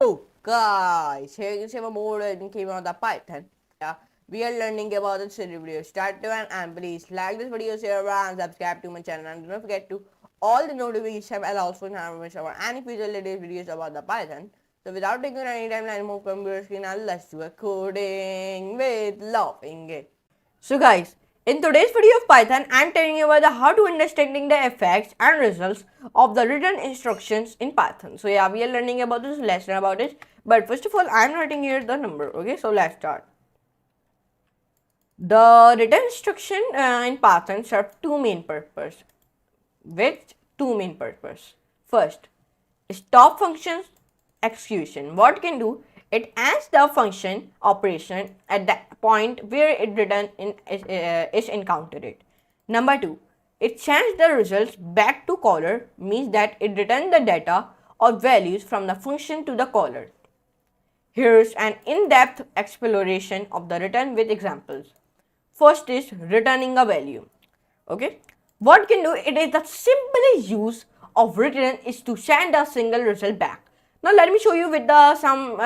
Oh, guys, here you see a more learning came on the Python. Yeah, we are learning about the video. Start to and please like this video, share and subscribe to my channel, and don't forget to all the notifications and also information about any future latest videos about the Python. So without taking any time, let's move computer screen and let's do a coding with laughing it. So guys, in today's video of Python, I am telling you about how to understanding the effects and results of the written instructions in Python. So yeah, we are learning about this lesson about it. But first of all, I am writing here the number. Okay, so let's start. The written instruction in Python serve two main purposes. With two main purposes. First, stop functions execution. What can do? It ends the function operation at the point where it return is encountered. Number two, it sends the results back to caller, means that it returns the data or values from the function to the caller. Here's an in-depth exploration of the return with examples. First is returning a value. Okay, what can do? It is the simplest use of return is to send a single result back. Now let me show you with some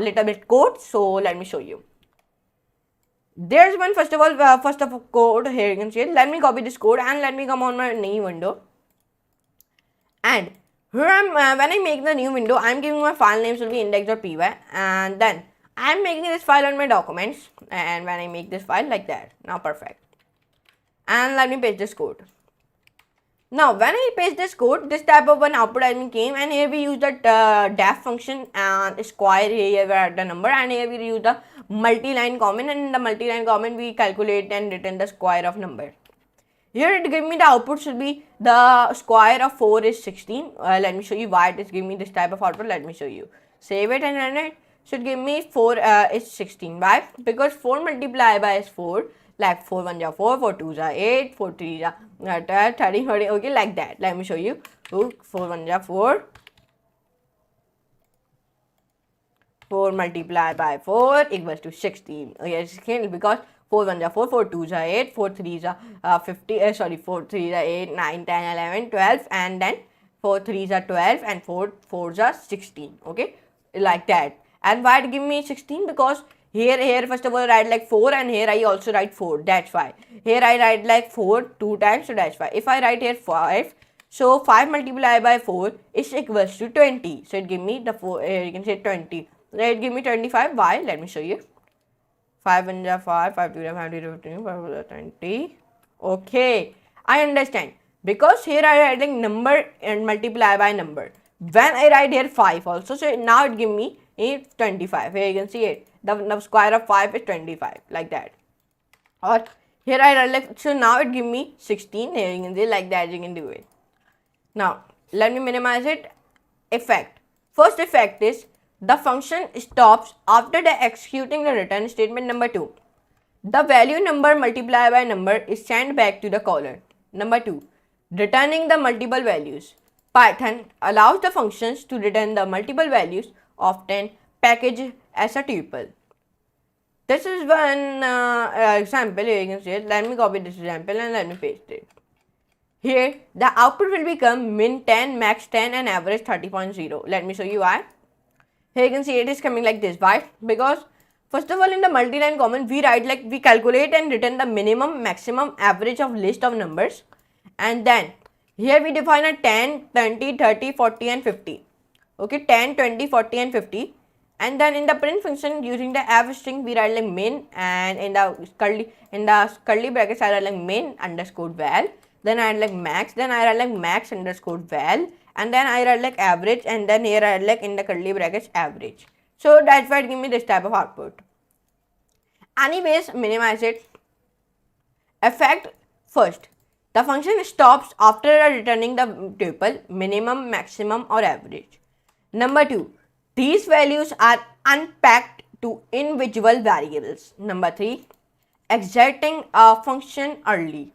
little bit code. So let me show you. There's one first of all code here you can see it. Let me copy this code and let me come on my new window. And here I'm when I make the new window, I'm giving my file name will be index.py, and then I'm making this file on my documents. And when I make this file like that, now perfect. And let me paste this code. Now when I paste this code, this type of one output admin came, and here we use the def function and square, here we add the number, and here we use the multi-line comment, and in the multi-line comment we calculate and return the square of number. Here it gives me the output should be the square of 4 is 16. Let me show you why it is giving me this type of output. Let me show you. Save it and run it. Should give me 4 is 16. Why? Because 4 multiplied by is 4. Like 4 1 is 4, 4 2 is 8, 4 3 is 30, 40, okay, like that. Let me show you. 4 1 is 4. 4 multiplied by 4 equals to 16. Okay, 16 because 4 1 is 4, 4 2 is 8, 4 3 is 50, 4 3 is 8, 9, 10, 11, 12, and then 4 3 is 12, and 4 4 is 16. Okay, like that. And why it give me 16? Because here first of all write like 4, and here I also write 4. That's why. Here I write like 4 2 times, so that's why. If I write here 5, so 5 multiplied by 4 is equals to 20. So it give me the 4. You can say 20. It give me 25. Why? Let me show you. 5 1 is 5, 5 2 is 5 2 is 15, 5 is 20. Okay, I understand. Because here I write like number and multiply by number. When I write here 5 also, so now it give me 25. Here you can see it. The square of 5 is 25, like that. Or here I write like, so now it give me 16. Here you can see like that you can do it. Now let me minimize it. Effect. First effect is the function stops after the executing the return statement. Number 2. The value number multiplied by number is sent back to the caller. Number 2. Returning the multiple values. Python allows the functions to return the multiple values, often packaged as a tuple. This is one example. Here you can see it. Let me copy this example and let me paste it. Here the output will become min 10, max 10, and average 30.0. Let me show you why. Here you can see it is coming like this. Why? Because first of all in the multi-line comment we write like we calculate and return the minimum, maximum, average of list of numbers, and then here we define a 10, 20, 30, 40 and 50. Okay, 10, 20, 40 and 50. And then in the print function using the f string we write like min, and in the curly brackets I write like min underscore val. Then I write like max, then I write like max underscore val, and then I write like average, and then here I write like in the curly brackets average. So that's why it give me this type of output. Anyways, minimize it. Effect. First, the function stops after returning the tuple minimum, maximum or average. Number 2, these values are unpacked to individual variables. Number 3, exiting a function early.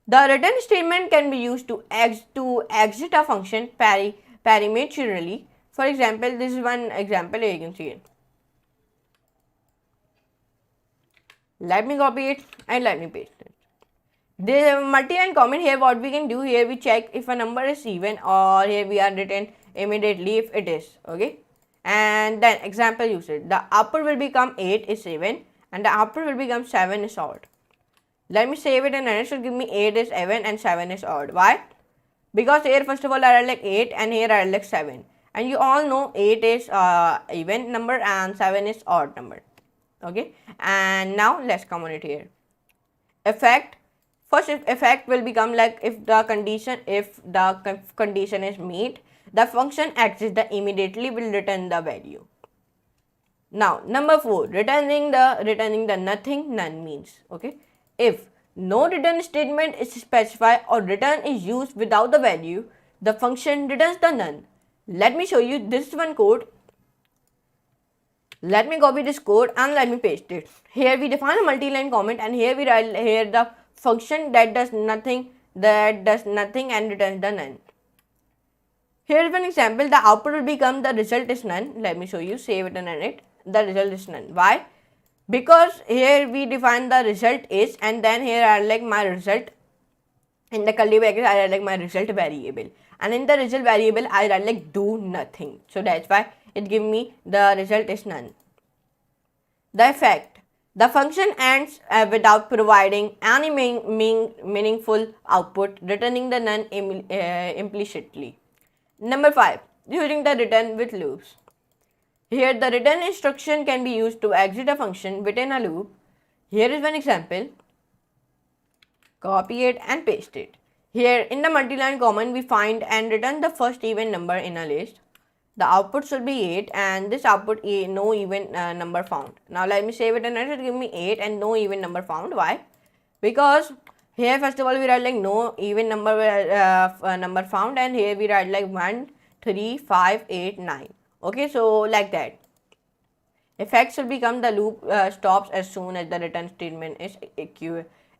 The return statement can be used to exit a function prematurely. For example, this is one example here you can see it. Let me copy it and let me paste it. This multi-line comment here, what we can do here, we check if a number is even, or here we are written immediately if it is. Okay, And then example usage, the output will become 8 is 7 and the output will become 7 is odd. Let me save it and it should give me 8 is even and 7 is odd. Why? Because here first of all I had like 8 and here I had like 7. And you all know 8 is even number and 7 is odd number. Okay. And now let's come on it here. Effect. First effect will become like if the condition is met, the function exists, the immediately will return the value. Now number 4, returning the nothing none means. Okay. If no return statement is specified or return is used without the value, the function returns the none. Let me show you this one code. Let me copy this code and let me paste it. Here we define a multi-line comment and here we write here the function that does nothing and returns the none. Here is one example. The output will become the result is none. Let me show you. Save it and run it. The result is none. Why? Because here we define the result is and then here I like my result. In the curly brackets I write like my result variable and in the result variable I write like do nothing. So that's why it give me the result is none. The effect. The function ends without providing any meaningful output, returning the none implicitly. Number 5. Using the return with loops. Here the return instruction can be used to exit a function within a loop. Here is one example. Copy it and paste it. Here in the multi-line comment we find and return the first even number in a list. The output should be 8 and this output no even number found. Now let me save it and it should give me 8 and no even number found. Why? Because here first of all we write like no even number number found and here we write like 1, 3, 5, 8, 9. Okay, so like that. Effect should become the loop stops as soon as the return statement is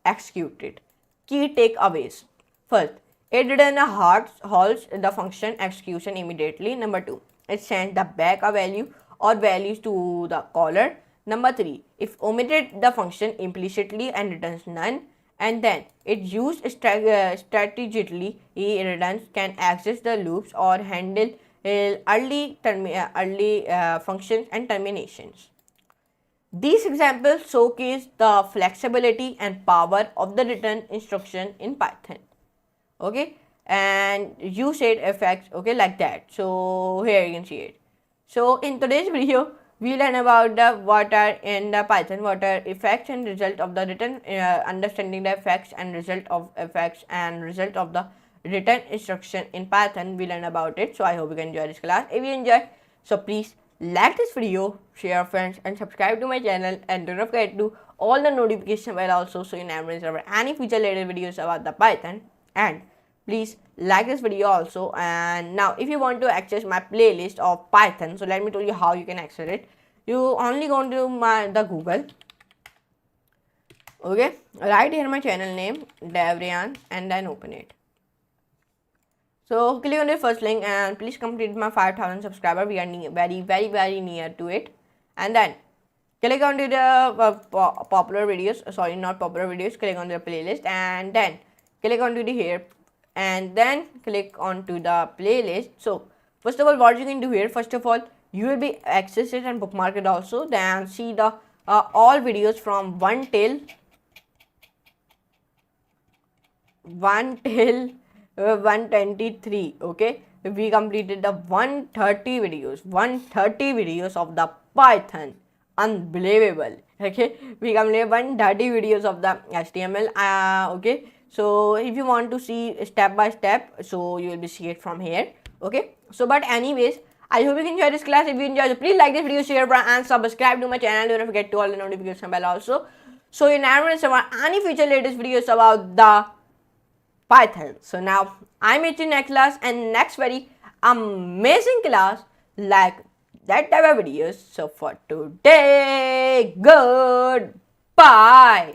executed. Key takeaways. First, it returns a halts the function execution immediately. Number 2, it sends the back a value or values to the caller. Number 3, if omitted the function implicitly and returns none. And then it used strategically, returns can access the loops or handle early functions and terminations. These examples showcase the flexibility and power of the return instruction in Python. Okay, and you said effects, okay, like that. So here you can see it. So in today's video we learn about the what are in the Python, what are effects and result of the return, understanding the effects and result of effects and result of the return instruction in Python. We learn about it. So I hope you can enjoy this class. If you enjoy, so please like this video, share friends and subscribe to my channel and don't forget to all the notification bell also so you never miss any future related videos about the Python. And please like this video also. And now if you want to access my playlist of Python, so let me tell you how you can access it. You only go to the Google. Okay, right here my channel name Rayyan and then open it. So click on the first link and please complete my 5,000 subscriber. We are very near to it. And then click on to the popular videos. Sorry, not popular videos. Click on the playlist and then click on to the here and then click on to the playlist. So first of all, what you can do here, first of all, you will be access it and bookmark it also. Then see the all videos from 1 till 123. Okay, we completed the 130 videos of the Python. Unbelievable. Okay, we completed 130 videos of the HTML. Okay, so if you want to see step by step, so you will be see it from here. Okay, so but anyways, I hope you enjoy this class. If you enjoy, so please like this video, share and subscribe to my channel. Don't forget to all the notification bell also, so you never miss any future latest videos about the Python. So now I meet you next class and next very amazing class like that type of videos. So for today, goodbye.